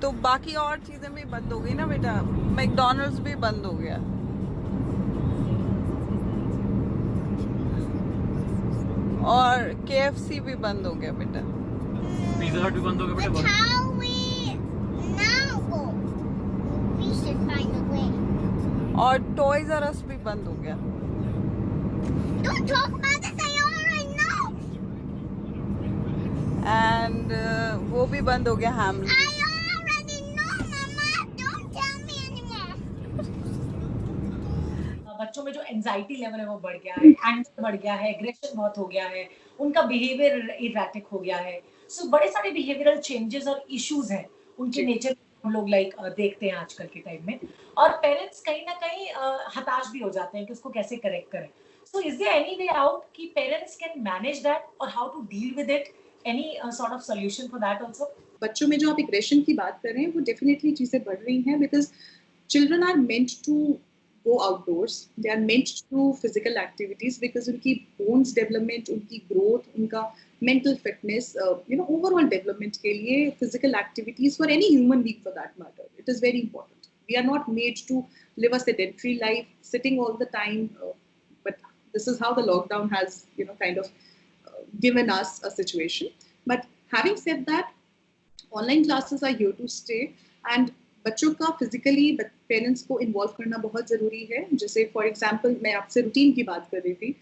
तो बाकी और चीजें भी बंद हो गई ना बेटा, मैकडॉनल्ड्स भी बंद हो गया और केएफसी भी बंद हो गया बेटा, पिज्जा हट भी बंद हो गया बेटा। But how we now go? We should find a way. और टॉयज आर अस भी बंद हो गया। Don't talk about this. I already know. And वो भी बंद हो गया हैमली। I already know, Mama. Don't tell me anymore. बच्चों में जो एंजाइटी लेवल है वो बढ़ गया है, एंगर बढ़ गया है, एग्रेशन बहुत हो गया है, उनका बिहेवियर इरैटिक हो गया है। सो बड़े सारे बिहेवियरल चेंजेस और इश्यूज हैं उनके नेचर हम लोग देखते हैं आजकल के टाइम में, और पेरेंट्स कहीं ना कहीं हताश भी हो जाते हैं कि उसको कैसे करेक्ट करें। So is there any way out कि पेरेंट्स कैन मैनेज दैट और how to deal with it, any sort of solution for that also? बच्चों में जो आप एग्रेशन की बात कर रहे हैं वो डेफिनेटली चीज़ें बढ़ रही हैं, because children are meant to go outdoors, they are meant to do physical activities because उनकी bones development, उनकी growth, उनका mental fitness, overall development के लिए physical activities for any human being for that matter, it is very important. We are not made to live a sedentary life, sitting all the time, but this is how the lockdown has, kind of given us a situation. But having said that, online classes are here to stay, and बच्चों का physically parents को involve करना बहुत ज़रूरी है। जैसे for example मैं आपसे रूटीन की बात कर रही थी,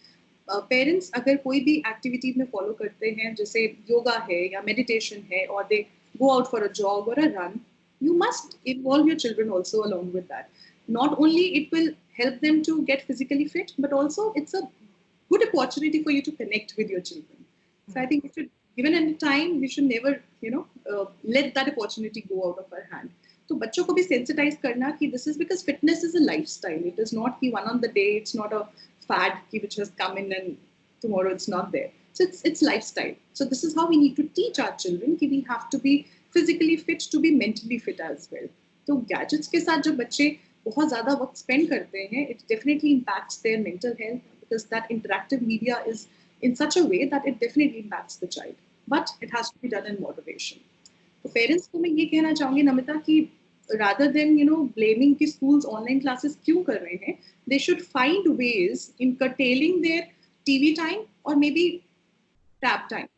पेरेंट्स अगर कोई भी एक्टिविटी में फॉलो करते हैं, जैसे योगा है या मेडिटेशन है, और they go out for a jog और a run, you must involve your children also along with that. Not only it will help them to get physically fit, but also it's a good opportunity for you to connect with your children. So I think we should, given any time, we should never, let that opportunity go out of our hand. तो बच्चों को भी sensitise करना कि this is because fitness is a lifestyle, it is not कि one on the day, it's not a fad कि which has come in and tomorrow it's not there, so it's lifestyle. So this is how we need to teach our children कि we have to be physically fit to be mentally fit as well. तो gadgets के साथ जब बच्चे बहुत ज़्यादा वक्त spend करते हैं, it definitely impacts their mental health, because that interactive media is in such a way that it definitely impacts the child, but it has to be done in moderation. तो पेरेंट्स को मैं ये कहना चाहूँगी नमिता कि rather than blaming कि schools online classes क्यों कर रहे हैं, they should find ways in curtailing their TV time or maybe tab time,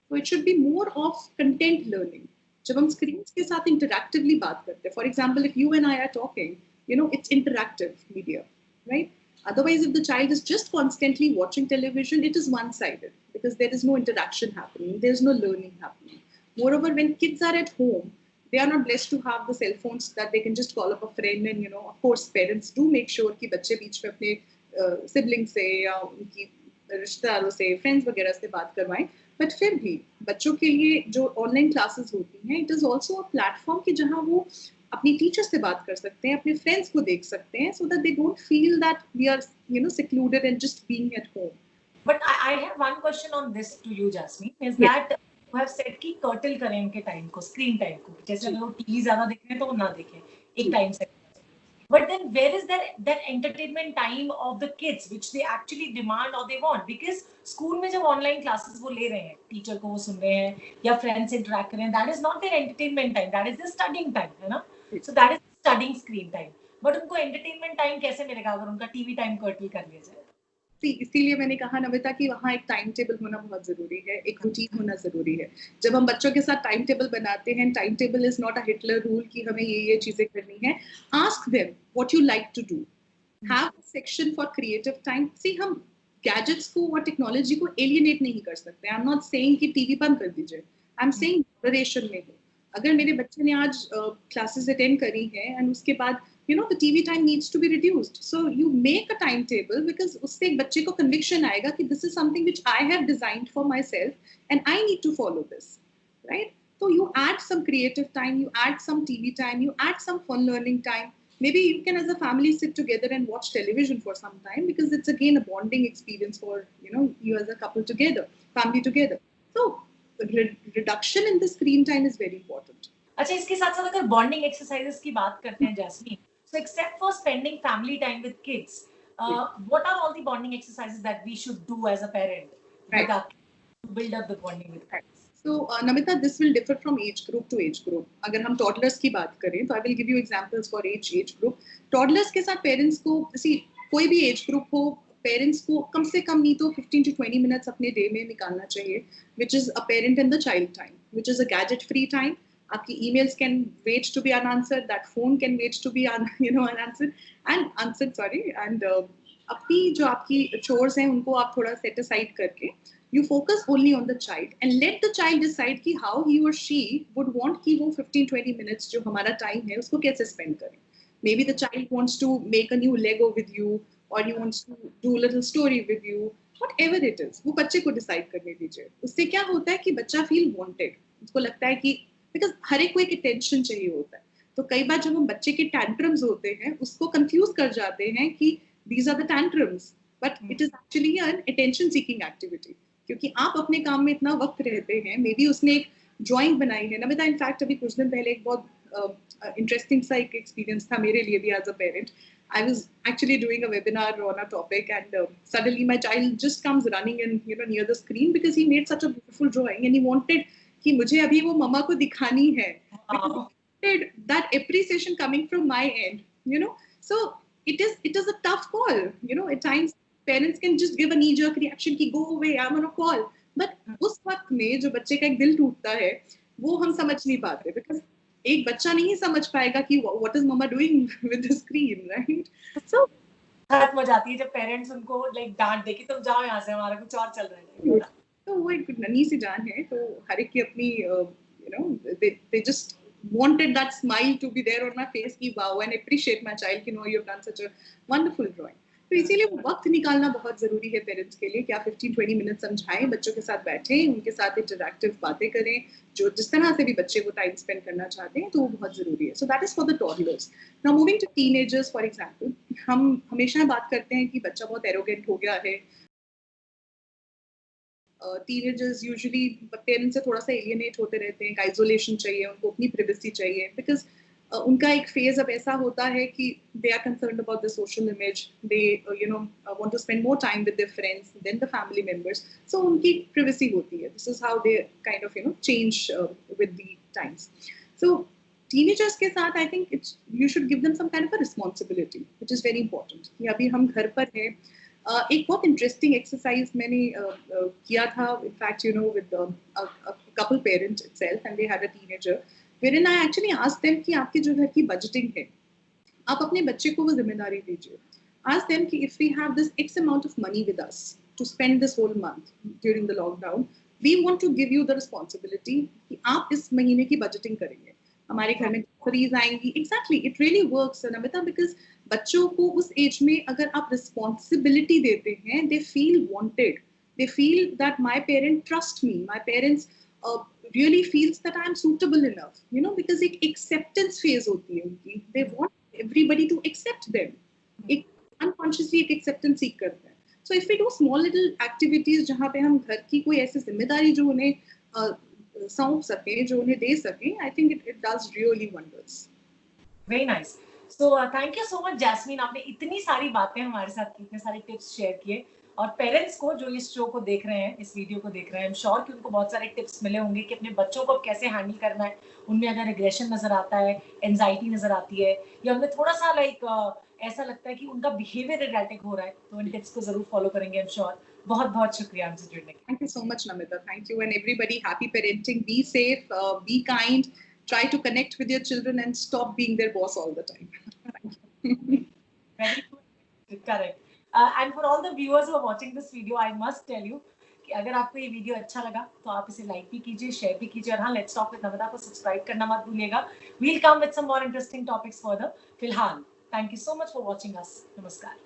so it should be more of content learning. जब हम screens के साथ interactively बात करते हैं, for example if you and I are talking, it's interactive media, right? Otherwise, if the child is just constantly watching television, it is one-sided because there is no interaction happening, there is no learning happening. Moreover, when kids are at home, they are not blessed to have the cell phones that they can just call up a friend, and of course parents do make sure कि बच्चे बीच में अपने siblings से या उनकी रिश्तेदारों से, friends वगैरह से बात करवाएं। बट फिर भी बच्चों के लिए जो ऑनलाइन क्लासेस होती हैं, it is also a platform कि जहाँ वो अपनी टीचर से बात कर सकते हैं, अपने फ्रेंड्स को देख सकते हैं, so that they don't feel that we are secluded and just being at home. But I have one question on this to you, Jasmine, is that you have said कि कर्टल करें उनके time को, screen time को, जैसे अगर वो TV ज्यादा देख रहे हैं तो वो ना देखें एक टाइम से। But then where is that entertainment time of the kids which they actually demand or they want? Because school में जब online classes वो ले रहे हैं, टीचर को वो सुन रहे हैं या फ्रेंड्स से interact कर रहे हैं, that is not their entertainment time, that is their studying time, है ना? So that is studying screen time. But उनको entertainment time कैसे मिलेगा अगर उनका TV time curtail कर लिया जाए? इसीलिए मैंने कहा नमिता कि वहाँ एक टाइम टेबल होना बहुत ज़रूरी है, एक रूटीन होना ज़रूरी है। जब हम बच्चों के साथ टाइम टेबल बनाते हैं, time table is not a Hitler rule कि हमें ये चीज़ें करनी है। Ask them what you like to do, have a section for creative time. See, हम गैजेट्स को और टेक्नोलॉजी को एलियनेट नहीं कर सकते। आई एम नॉट सेइंग कि टीवी बंद कर दीजिए, आई एम सेइंग मॉडरेशन में हो। अगर मेरे बच्चे ने आज क्लासेस अटेंड करी है एंड उसके बाद the TV time needs to be reduced, so you make a timetable, because उससे एक बच्चे को conviction आएगा कि this is something which I have designed for myself and I need to follow this, right? So you add some creative time, you add some TV time, you add some fun learning time. Maybe you can as a family sit together and watch television for some time, because it's again a bonding experience for you as a couple together, family together. So reduction in the screen time is very important. अच्छा, इसके साथ साथ अगर bonding exercises की बात करते हैं jasmine, so except for spending family time with kids, what are all the bonding exercises that we should do as a parent, right, to build up the bonding with kids? So, Namita, this will differ from age group to age group. अगर हम toddlers की बात करें, तो I will give you examples for each age group. Toddlers के साथ parents को, see, कोई भी age group हो, parents को कम से कम नहीं तो 15 to 20 minutes अपने day में निकालना चाहिए, which is a parent and the child time, which is a gadget-free time. आपकी emails can wait to be unanswered, that phone can wait to be unanswered, and अपनी जो आपकी chores हैं उनको आप थोड़ा set aside करके you focus only on the child and let the child decide कि how he or she would want कि वो 15-20 minutes जो हमारा time है उसको कैसे spend करें. Maybe the child wants to make a new Lego with you, or he wants to do a little story with you, whatever it is, वो बच्चे को decide करने दीजिए. उससे क्या होता है कि बच्चा feel wanted. उसको लगता है कि because हर एक को एक attention चाहिए होता है. तो कई बार जब हम बच्चे के tantrums होते हैं उसको confuse कर जाते हैं कि these are the tantrums, but it is actually an attention seeking activity. क्योंकि आप अपने काम में इतना वक्त रहते हैं, मे बी उसने एक ड्राइंग बनाई है. नमिता, इनफैक्ट अभी कुछ दिन पहले एक बहुत इंटरेस्टिंग सा एक एक्सपीरियंस था मेरे लिए भी as a parent. I was actually doing a webinar on a topic, and suddenly my child just comes running in, near the screen because he made such a beautiful drawing and he wanted कि मुझे अभी वो मम्मा को दिखानी है. Because he wanted that appreciation coming from my end, So it is a tough call, at times. Parents can just give a knee-jerk reaction कि go away, I'm on a call. But उस वक्त में जो बच्चे का एक दिल टूटता है, वो हम समझ नहीं पाते because एक बच्चा नहीं समझ पाएगा कि what is mama doing with the screen, right? So खत्म हो जाती है जब पेरेंट्स उनको लाइक डांट दे कि तुम जाओ यहाँ से, हमारा कुछ और चल रहा है. तो वो एक नन्ही सी जान है, तो हर एक की अपनी they just wanted that smile to be there on my face कि wow, and appreciate my child कि no, you have done such a wonderful drawing. तो इसीलिए वो वक्त निकालना बहुत ज़रूरी है पेरेंट्स के लिए कि आप 15-20 मिनट समझाएं, बच्चों के साथ बैठें, उनके साथ इंटरैक्टिव बातें करें, जो जिस तरह से भी बच्चे वो टाइम स्पेंड करना चाहते हैं, तो वो बहुत ज़रूरी है. So that is for the toddlers. Now moving to teenagers for example, हम हमेशा बात करते हैं कि बच्चा बहुत एरोगेंट हो गया है. टीनेजर्स यूजुअली पेरेंट्स से थोड़ा सा एलियनेट होते रहते हैं, आइसोलेशन चाहिए उनको, अपनी प्राइवेसी चाहिए, बिकॉज उनका एक फेज अब ऐसा होता है कि they are concerned about the social image, they want to spend more time with their friends than the family members. So उनकी प्राइवेसी होती है. This is how they kind of change with the times. So teenagers के साथ I think it's you should give them some kind of a responsibility which is very important. कि अभी हम घर पर हैं. एक बहुत इंटरेस्टिंग एक्सरसाइज मैंने किया था, in fact with a couple parent itself, and they had a teenager, wherein I actually asked them कि आपके जो घर की बजटिंग है, आप अपने बच्चे को वो जिम्मेदारी दीजिए. Ask them कि if we have this X amount of money with us to spend this whole month during the lockdown, we want to give you the responsibility कि आप इस महीने की बजटिंग करेंगे, हमारे घर में ग्रोसरीज आएंगी. Exactly, it really works Namita, because बच्चों को उस एज में अगर आप रिस्पॉन्सिबिलिटी देते हैं, they feel wanted, they feel that my parent trust me, my parents really feels that I am suitable enough, because एक acceptance phase होती है उनकी. They want everybody to accept them. एक unconsciously एक acceptance seek करते हैं. So if we do small little activities जहाँ पे हम घर की कोई ऐसी जिम्मेदारी जो उन्हें सौंप सकें, जो उन्हें दे सकें, I think it does really wonders. Very nice. So thank you so much, Jasmine. आपने इतनी सारी बातें हमारे साथ, इतने सारे टिप्स शेयर किए. और पेरेंट्स को जो इस शो को देख रहे हैं, इस वीडियो को देख रहे हैं, आई एम श्योर कि उनको बहुत सारे टिप्स मिले होंगे कि अपने बच्चों को कैसे हैंडल करना है. उनमें अगर एग्रेशन नजर आता है, एंजाइटी नजर आती है, या उनमें थोड़ा सा ऐसा लगता है कि उनका बिहेवियर एरराटिक हो रहा है, तो इन टिप्स को जरूर फॉलो करेंगे. I am sure. बहुत बहुत शुक्रिया हमसे जुड़ने के लिए. Thank you so much, Namita. Thank you, and everybody, happy parenting. Be safe, be kind, try to connect with your children and stop being their boss all the time. Very good. Correct. And for all the viewers who are watching this video, I must tell you कि अगर आपको ये video अच्छा लगा तो आप इसे like भी कीजिए, शेयर भी कीजिए, और हाँ, लेट्स टॉक विद नमिता को सब्सक्राइब करना मत भूलिएगा. We'll come with some more interesting topics further. फिलहाल, thank you so much for watching us. नमस्कार.